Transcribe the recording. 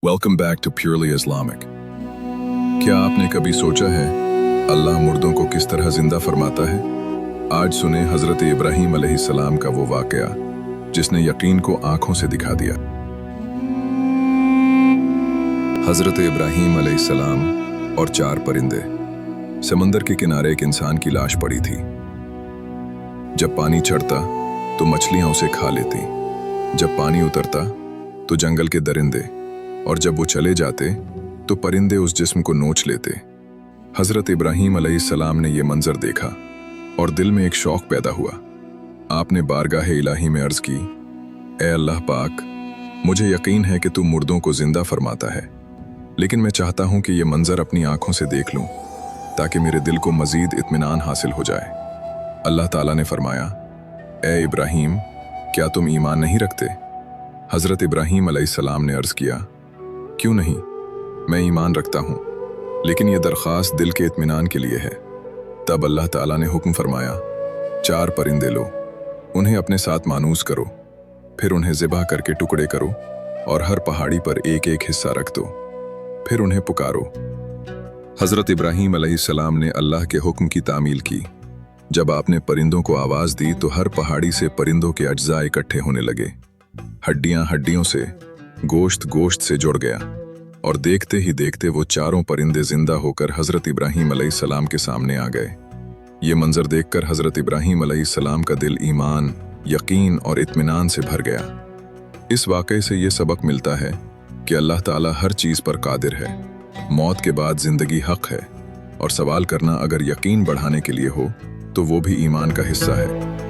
Welcome back to purely Islamic. क्या आपने कभी सोचा है अल्लाह मुर्दों को किस तरह जिंदा फरमाता है? आज सुने हजरत इब्राहीम अलैहिस्सलाम का वो वाकया जिसने यकीन को आंखों से दिखा दिया। हजरत इब्राहीम अलैहिस्सलाम और 4 परिंदे। समंदर के किनारे एक इंसान की लाश पड़ी थी। जब पानी चढ़ता तो मछलियां उसे खा लेती, जब पानी उतरता तो जंगल के दरिंदे, और जब वो चले जाते तो परिंदे उस जिस्म को नोच लेते। हजरत इब्राहीम अलैहिस्सलाम ने ये मंजर देखा और दिल में एक शौक पैदा हुआ। आपने बारगाह इलाही में अर्ज की, ए अल्लाह पाक, मुझे यकीन है कि तू मुर्दों को जिंदा फरमाता है, लेकिन मैं चाहता हूं कि ये मंजर अपनी आंखों से देख लूं ताकि मेरे दिल को मजीद इत्मीनान हासिल हो जाए। अल्लाह ताला ने फरमाया, ए इब्राहीम, क्या तुम ईमान नहीं रखते? हजरत इब्राहीम अलैहिस्सलाम ने अर्ज किया, क्यों नहीं, मैं ईमान रखता हूं, लेकिन यह दरख्वास्त दिल के इत्मीनान के लिए है। तब अल्लाह ताला ने हुक्म फरमाया, 4 परिंदे लो, उन्हें अपने साथ मानूस करो, फिर उन्हें ज़िबा करके टुकड़े करो और हर पहाड़ी पर एक एक हिस्सा रख दो, फिर उन्हें पुकारो। हजरत इब्राहीम अलैहिस्सलाम ने अल्लाह के हुक्म की तामील की। जब आपने परिंदों को आवाज़ दी तो हर पहाड़ी से परिंदों के अज्जा इकट्ठे होने लगे। हड्डियां हड्डियों से, गोश्त गोश्त से जुड़ गया, और देखते ही देखते वो 4 परिंदे जिंदा होकर हजरत इब्राहीम अलैहिस्सलाम के सामने आ गए। ये मंजर देखकर हजरत इब्राहीम अलैहिस्सलाम का दिल ईमान, यकीन और इत्मीनान से भर गया। इस वाक़े से ये सबक मिलता है कि अल्लाह ताला हर चीज़ पर कादिर है। मौत के बाद जिंदगी हक है, और सवाल करना अगर यकीन बढ़ाने के लिए हो तो वो भी ईमान का हिस्सा है।